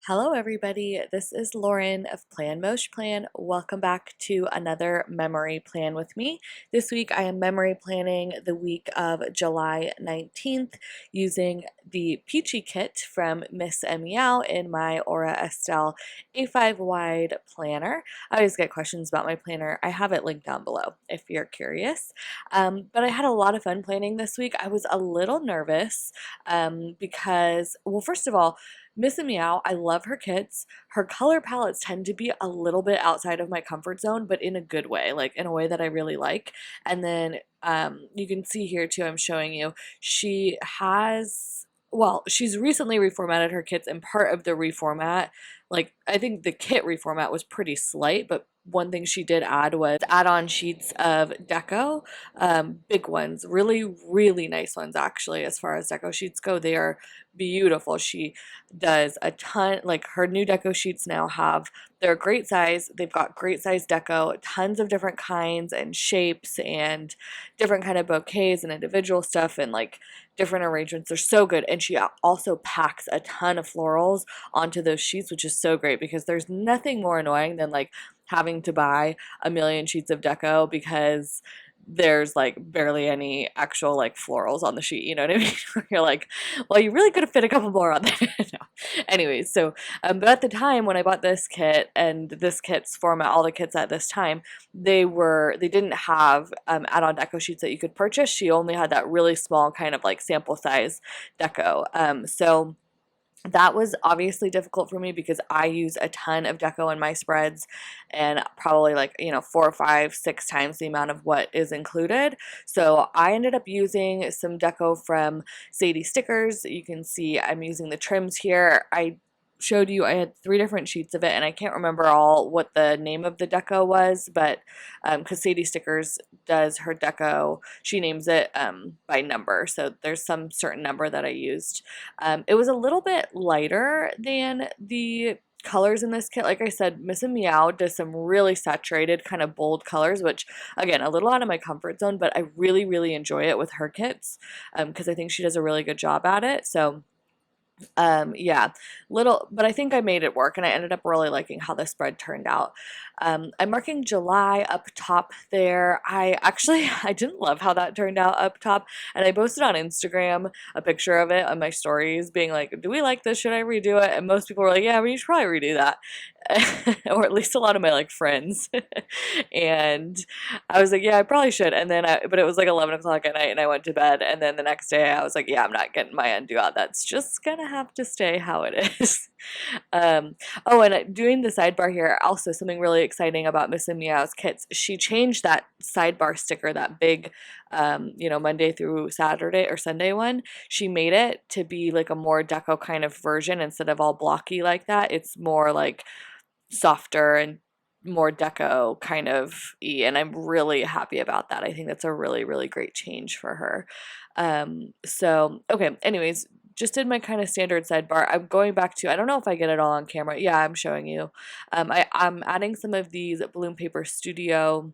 Hello everybody, this is Lauren of Plan Mosh Plan. Welcome back to another memory plan with me. This week I am memory planning the week of July 19th using the Peachy Kit from Miss Meow in my Aura Estelle A5 wide planner. I always get questions about my planner. I have it linked down below if you're curious. But I had a lot of fun planning this week. I was a little nervous because, well, first of all, Miss Meow, I love her kits. Her color palettes tend to be a little bit outside of my comfort zone, but in a good way, like in a way that I really like. And then you can see here too, I'm showing you, she has, well, she's recently reformatted her kits, and part of the reformat, like I think the kit reformat was pretty slight, but one thing she did add was add on sheets of deco, big ones, really, really nice ones actually. As far as deco sheets go, they are beautiful. She does a ton, like her new deco sheets now have, they're a great size. They've got great size deco, tons of different kinds and shapes and different kind of bouquets and individual stuff and like different arrangements. They're so good. And she also packs a ton of florals onto those sheets, which is so great because there's nothing more annoying than like having to buy a million sheets of deco because there's like barely any actual like florals on the sheet, you know what I mean? You're like, well, you really could have fit a couple more on there. No. Anyways, so but at the time when I bought this kit and this kit's format, all the kits at this time, they didn't have add-on deco sheets that you could purchase. She only had that really small kind of like sample size deco. So that was obviously difficult for me because I use a ton of deco in my spreads and probably like, you know, 4 or 5, 6 times the amount of what is included. So I ended up using some deco from Sadie Stickers. You can see I'm using the trims here. I showed you I had 3 different sheets of it, and I can't remember all what the name of the deco was, but because Sadie Stickers does her deco, she names it by number, so there's some certain number that I used. It was a little bit lighter than the colors in this kit. Like I said, Miss Meow does some really saturated kind of bold colors, which again, a little out of my comfort zone, but I really, really enjoy it with her kits because I think she does a really good job at it. So yeah, little, but I think I made it work and I ended up really liking how the spread turned out. I'm marking July up top there. I didn't love how that turned out up top, and I posted on Instagram a picture of it on my stories being like, do we like this? Should I redo it? And most people were like, yeah, we should probably redo that. Or at least a lot of my like friends. And I was like, yeah, I probably should. And then but it was like 11 o'clock at night and I went to bed. And then the next day I was like, yeah, I'm not getting my undo out. That's just gonna have to stay how it is. Um, oh, and doing the sidebar here, also something really exciting about Miss Meow's kits. She changed that sidebar sticker, that big, you know, Monday through Saturday or Sunday one. She made it to be like a more deco kind of version instead of all blocky like that. It's more like softer and more deco kind of y, and I'm really happy about that. I think that's a really, really great change for her. So okay, anyways, just did my kind of standard sidebar. I'm going back to, I don't know if I get it all on camera. Yeah, I'm showing you. I'm adding some of these Bloom Paper Studio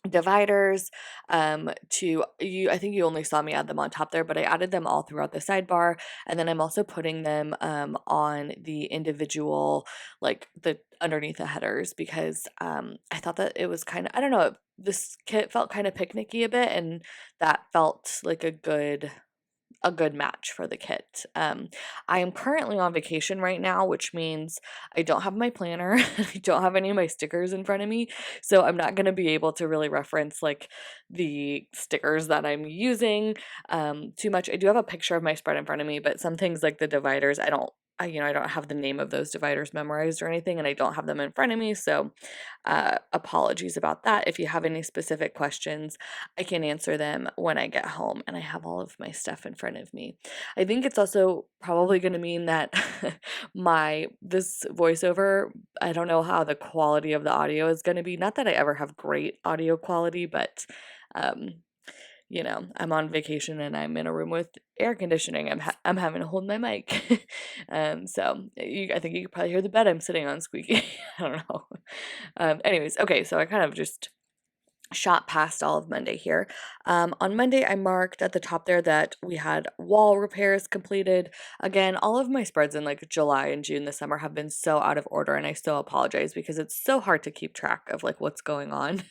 dividers to you. I think you only saw me add them on top there, but I added them all throughout the sidebar, and then I'm also putting them on the individual, like the underneath the headers, because I thought that it was kind of, I don't know, this kit felt kind of picnicky a bit, and that felt like a good match for the kit. I am currently on vacation right now, which means I don't have my planner. I don't have any of my stickers in front of me. So I'm not going to be able to really reference like the stickers that I'm using too much. I do have a picture of my spread in front of me, but some things like the dividers, I don't have the name of those dividers memorized or anything, and I don't have them in front of me. So apologies about that. If you have any specific questions, I can answer them when I get home and I have all of my stuff in front of me. I think it's also probably going to mean that this voiceover, I don't know how the quality of the audio is going to be. Not that I ever have great audio quality, but um, you know, I'm on vacation and I'm in a room with air conditioning. I'm having to hold my mic. So I think you could probably hear the bed I'm sitting on squeaky. I don't know. Anyways, okay, so I kind of just shot past all of Monday here. On Monday, I marked at the top there that we had wall repairs completed. Again, all of my spreads in like July and June this summer have been so out of order, and I so apologize because it's so hard to keep track of like what's going on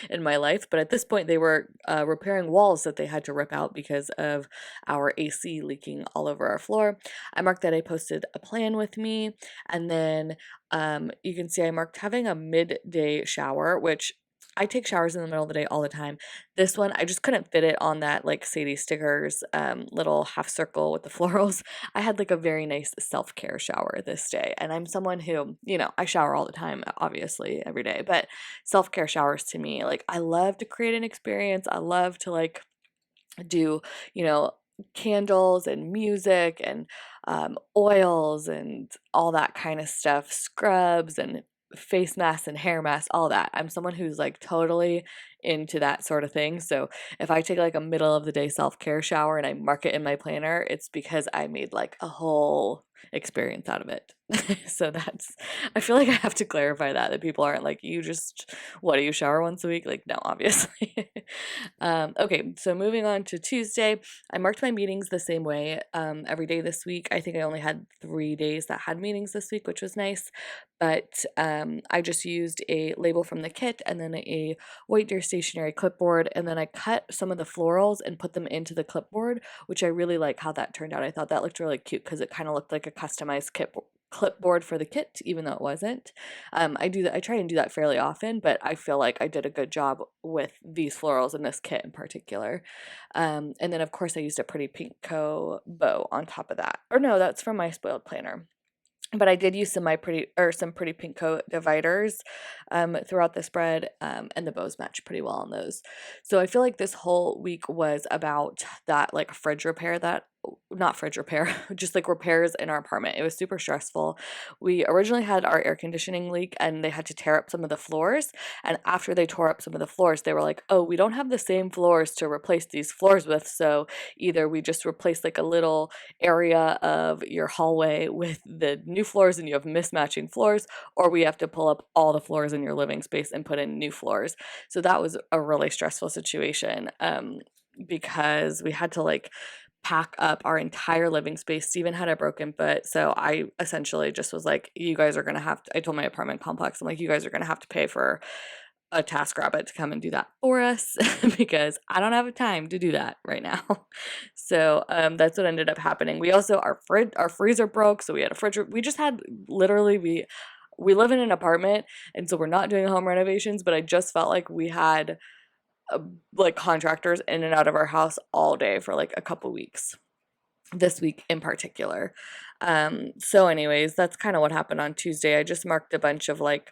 in my life. But at this point, they were repairing walls that they had to rip out because of our AC leaking all over our floor. I marked that I posted a plan with me, and then you can see I marked having a midday shower, which I take showers in the middle of the day all the time. This one, I just couldn't fit it on that like Sadie Stickers little half circle with the florals. I had like a very nice self-care shower this day. And I'm someone who, I shower all the time, obviously, every day. But self-care showers to me, like I love to create an experience. I love to like do, you know, candles and music and oils and all that kind of stuff, scrubs and face masks and hair masks, all that. I'm someone who's like totally into that sort of thing. So if I take like a middle of the day self-care shower and I mark it in my planner, it's because I made like a whole experience out of it. So I feel like I have to clarify that people aren't like, what do you shower once a week? Like, no, obviously. Okay, so moving on to Tuesday, I marked my meetings the same way every day this week. I think I only had 3 days that had meetings this week, which was nice. But I just used a label from the kit and then a White Deer stationery clipboard, and then I cut some of the florals and put them into the clipboard, which I really like how that turned out. I thought that looked really cute because it kind of looked like a customized clipboard for the kit, even though it wasn't. I do that. I try and do that fairly often, but I feel like I did a good job with these florals in this kit in particular. And then of course I used a pretty pinko bow on top of that. Or no, that's from my spoiled planner. But I did use some pretty pink coat dividers throughout the spread, and the bows match pretty well on those. So I feel like this whole week was about that like fridge repair that not fridge repair, just like repairs in our apartment. It was super stressful. We originally had our air conditioning leak and they had to tear up some of the floors. And after they tore up some of the floors, they were like, oh, we don't have the same floors to replace these floors with. So either we just replace like a little area of your hallway with the new floors and you have mismatching floors, or we have to pull up all the floors in your living space and put in new floors. So that was a really stressful situation because we had to like pack up our entire living space. Steven had a broken foot, so I essentially just was like, you guys are gonna have to, I told my apartment complex, I'm like, you guys are gonna have to pay for a TaskRabbit to come and do that for us because I don't have time to do that right now. So that's what ended up happening. We also, our freezer broke, so we had a fridge. We just had literally, we live in an apartment, and so we're not doing home renovations, but I just felt like we had like contractors in and out of our house all day for like a couple weeks, this week in particular. So anyways, that's kind of what happened on Tuesday. I just marked a bunch of like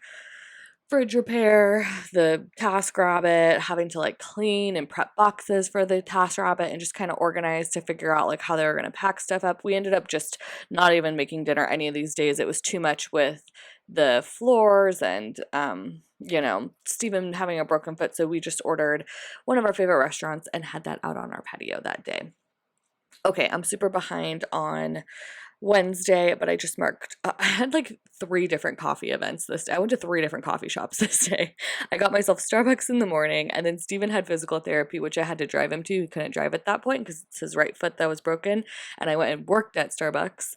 fridge repair, the TaskRabbit, having to like clean and prep boxes for the TaskRabbit and just kind of organize to figure out like how they were going to pack stuff up. We ended up just not even making dinner any of these days. It was too much with the floors and Steven having a broken foot, so we just ordered one of our favorite restaurants and had that out on our patio that day. Okay, I'm super behind on Wednesday, but I just marked, I had like 3 different coffee events this day. I went to 3 different coffee shops this day. I got myself Starbucks in the morning, and then Steven had physical therapy, which I had to drive him to. He couldn't drive at that point because it's his right foot that was broken, and I went and worked at Starbucks.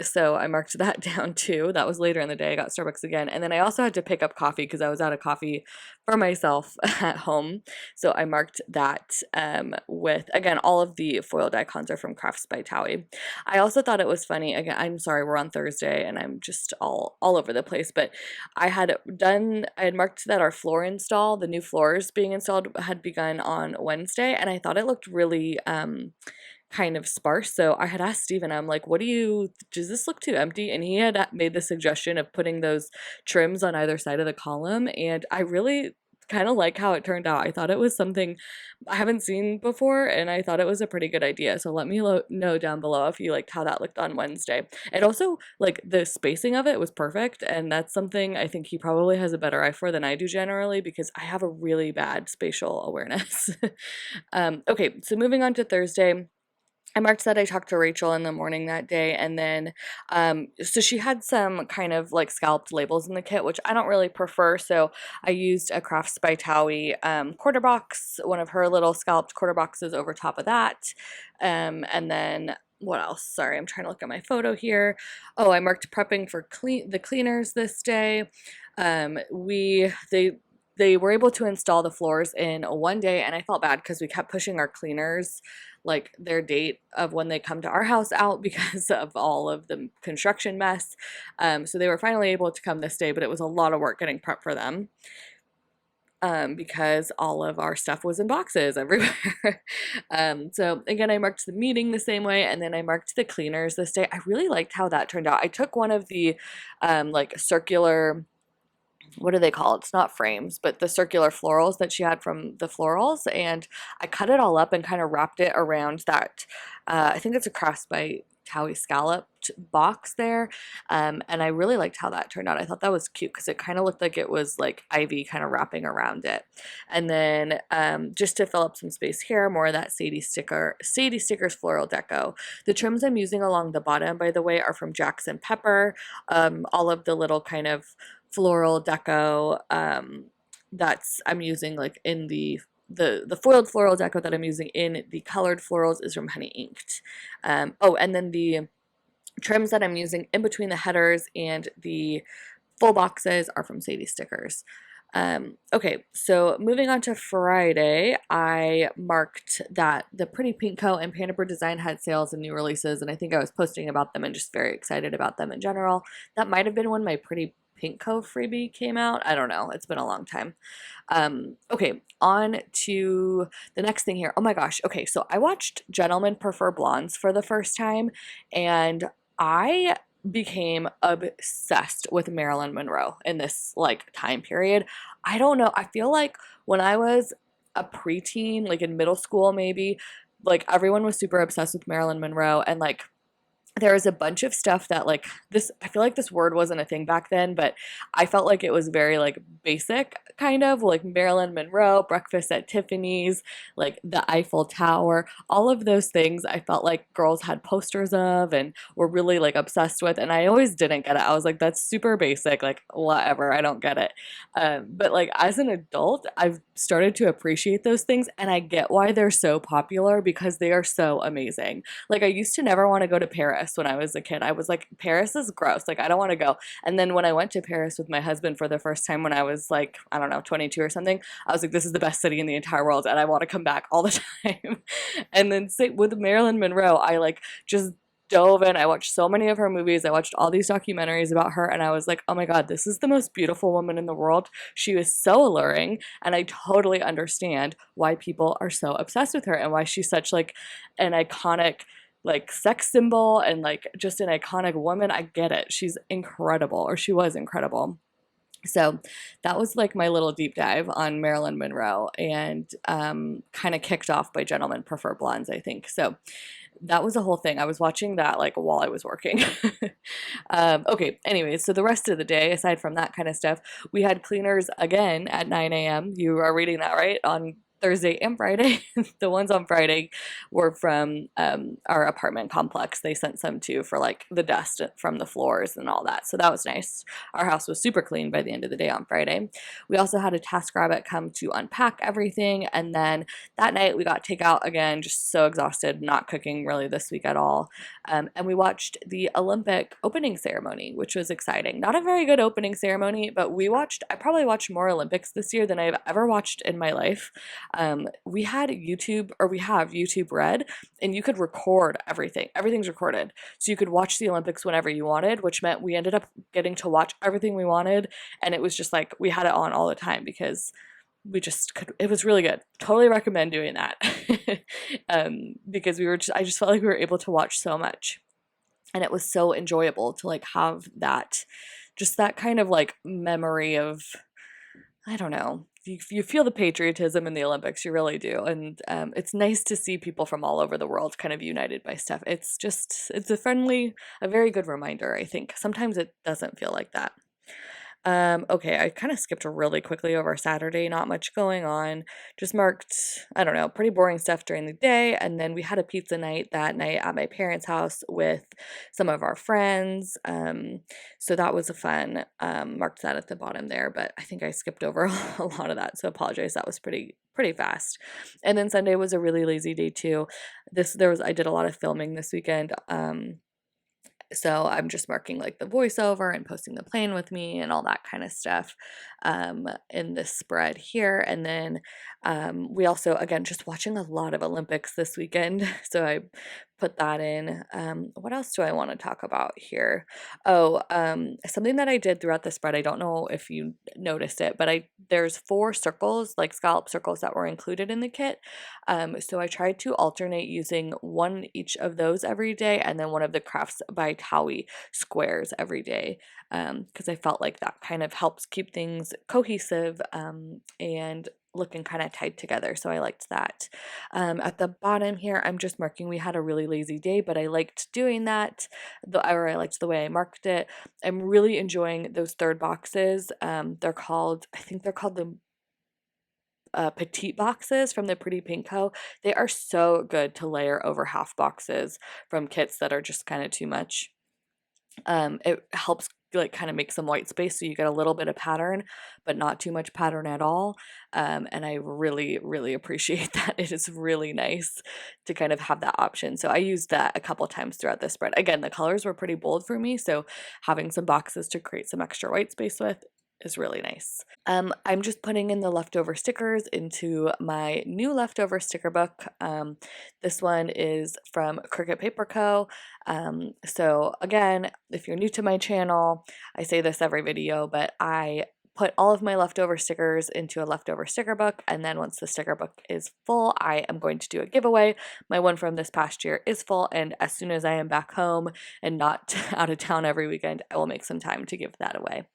So I marked that down too. That was later in the day. I got Starbucks again. And then I also had to pick up coffee because I was out of coffee for myself at home. So I marked that with, again, all of the foiled icons are from Crafts by Towie. I also thought it was funny. Again, I'm sorry, we're on Thursday and I'm just all over the place. But I had marked that our floor install, the new floors being installed, had begun on Wednesday. And I thought it looked really kind of sparse. So I had asked Steven, I'm like, does this look too empty? And he had made the suggestion of putting those trims on either side of the column. And I really kind of like how it turned out. I thought it was something I haven't seen before, and I thought it was a pretty good idea. So let me know down below if you liked how that looked on Wednesday. And also, like, the spacing of it was perfect, and that's something I think he probably has a better eye for than I do generally because I have a really bad spatial awareness. Okay, so moving on to Thursday. I marked that I talked to Rachel in the morning that day, and then, so she had some kind of like scalloped labels in the kit, which I don't really prefer, so I used a Crafts by Towie quarter box, one of her little scalloped quarter boxes over top of that, and then what else? Sorry, I'm trying to look at my photo here. Oh, I marked prepping for the cleaners this day. They were able to install the floors in one day, and I felt bad because we kept pushing our cleaners, like their date of when they come to our house, out because of all of the construction mess. So they were finally able to come this day, but it was a lot of work getting prepped for them, because all of our stuff was in boxes everywhere. So again, I marked the meeting the same way, and then I marked the cleaners this day. I really liked how that turned out. I took one of the like circular, what do they call it? It's not frames, but the circular florals that she had from the florals, and I cut it all up and kind of wrapped it around that. I think it's a Crafts by Towie scalloped box there, and I really liked how that turned out. I thought that was cute because it kind of looked like it was like ivy kind of wrapping around it. And then just to fill up some space here, more of that Sadie Stickers floral deco. The trims I'm using along the bottom, by the way, are from Jackson Pepper. All of the little kind of floral deco that's I'm using like in the foiled floral deco that I'm using in the colored florals is from Honey Inked. Oh, and then the trims that I'm using in between the headers and the full boxes are from Sadie Stickers. Okay, so moving on to Friday, I marked that the Pretty Pink Co. and Panda Bird Design had sales and new releases, and I think I was posting about them and just very excited about them in general. That might have been when my Pretty Pink Co. freebie came out. I don't know. It's been a long time. Okay, on to the next thing here. Oh my gosh. Okay, so I watched Gentlemen Prefer Blondes for the first time, and I became obsessed with Marilyn Monroe in this like time period. I don't know. I feel like when I was a preteen, like in middle school maybe, like everyone was super obsessed with Marilyn Monroe, and like there was a bunch of stuff that like this, I feel like this word wasn't a thing back then, but I felt like it was very like basic, kind of like Marilyn Monroe, Breakfast at Tiffany's, like the Eiffel Tower, all of those things I felt like girls had posters of and were really like obsessed with, and I always didn't get it. I was like, that's super basic, like whatever, I don't get it. But like as an adult, I've started to appreciate those things, and I get why they're so popular because they are so amazing. Like I used to never want to go to Paris when I was a kid. I was like, Paris is gross. Like I don't want to go. And then when I went to Paris with my husband for the first time when I was like, I don't know, 22 or something, I was like, this is the best city in the entire world and I want to come back all the time. And then with Marilyn Monroe, I like just dove in. I watched so many of her movies. I watched all these documentaries about her, and I was like, oh my God, this is the most beautiful woman in the world. She was so alluring, and I totally understand why people are so obsessed with her and why she's such like an iconic like sex symbol and like just an iconic woman. I get it. She's incredible, or she was incredible. So that was like my little deep dive on Marilyn Monroe, and kind of kicked off by Gentlemen Prefer Blondes, I think. So that was a whole thing. I was watching that like while I was working. Okay, anyways, so the rest of the day, aside from that kind of stuff, we had cleaners again at 9 a.m. You are reading that right? On Thursday and Friday. The ones on Friday were from our apartment complex. They sent some too for like the dust from the floors and all that. So that was nice. Our house was super clean by the end of the day on Friday. We also had a TaskRabbit come to unpack everything. And then that night we got takeout again, just so exhausted, not cooking really this week at all. And we watched the Olympic opening ceremony, which was exciting. Not a very good opening ceremony, but I probably watched more Olympics this year than I've ever watched in my life. We had YouTube, or we have YouTube Red, and you could record everything. Everything's recorded. So you could watch the Olympics whenever you wanted, which meant we ended up getting to watch everything we wanted. And it was just like, we had it on all the time because we just could. It was really good. Totally recommend doing that. Because I just felt like we were able to watch so much. And it was so enjoyable to like have that, just that kind of like memory of, I don't know. You feel the patriotism in the Olympics, you really do. And it's nice to see people from all over the world kind of united by stuff. It's a very good reminder, I think. Sometimes it doesn't feel like that. Okay, I kind of skipped really quickly over Saturday, not much going on. Just marked, I don't know, pretty boring stuff during the day. And then we had a pizza night that night at my parents' house with some of our friends. So that was a fun, marked that at the bottom there, but I think I skipped over a lot of that. So apologize. That was pretty fast. And then Sunday was a really lazy day too. I did a lot of filming this weekend. So I'm just marking like the voiceover and posting the plan with me and all that kind of stuff in this spread here. And then we also, again, just watching a lot of Olympics this weekend. So I put that in. What else do I want to talk about here? Oh, something that I did throughout the spread. I don't know if you noticed it, but there's 4 circles, like scallop circles that were included in the kit. So I tried to alternate using one each of those every day and then one of the Crafts by Towie squares every day, because I felt like that kind of helps keep things cohesive and looking kind of tied together. So I liked that. At the bottom here, I'm just marking we had a really lazy day, but I liked doing that, or I liked the way I marked it. I'm really enjoying those third boxes. I think they're called the petite boxes from the Pretty Pink Co. They are so good to layer over half boxes from kits that are just kind of too much. It helps like kind of make some white space so you get a little bit of pattern, but not too much pattern at all. And I really appreciate that. It is really nice to kind of have that option. So I used that a couple times throughout this spread. Again, the colors were pretty bold for me, so having some boxes to create some extra white space with is really nice. I'm just putting in the leftover stickers into my new leftover sticker book. This one is from Cricut Paper Co. So again, if you're new to my channel, I say this every video, but I put all of my leftover stickers into a leftover sticker book, and then once the sticker book is full, I am going to do a giveaway. My one from this past year is full, and as soon as I am back home and not out of town every weekend, I will make some time to give that away.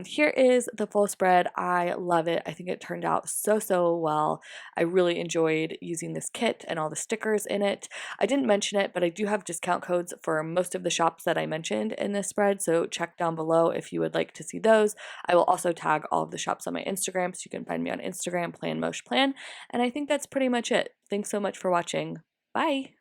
Here is the full spread. I love it. I think it turned out so well. I really enjoyed using this kit and all the stickers in it. I didn't mention it, but I do have discount codes for most of the shops that I mentioned in this spread, so check down below if you would like to see those. I will also tag all of the shops on my Instagram, so you can find me on Instagram, Plan Mosh Plan, and I think that's pretty much it. Thanks so much for watching. Bye!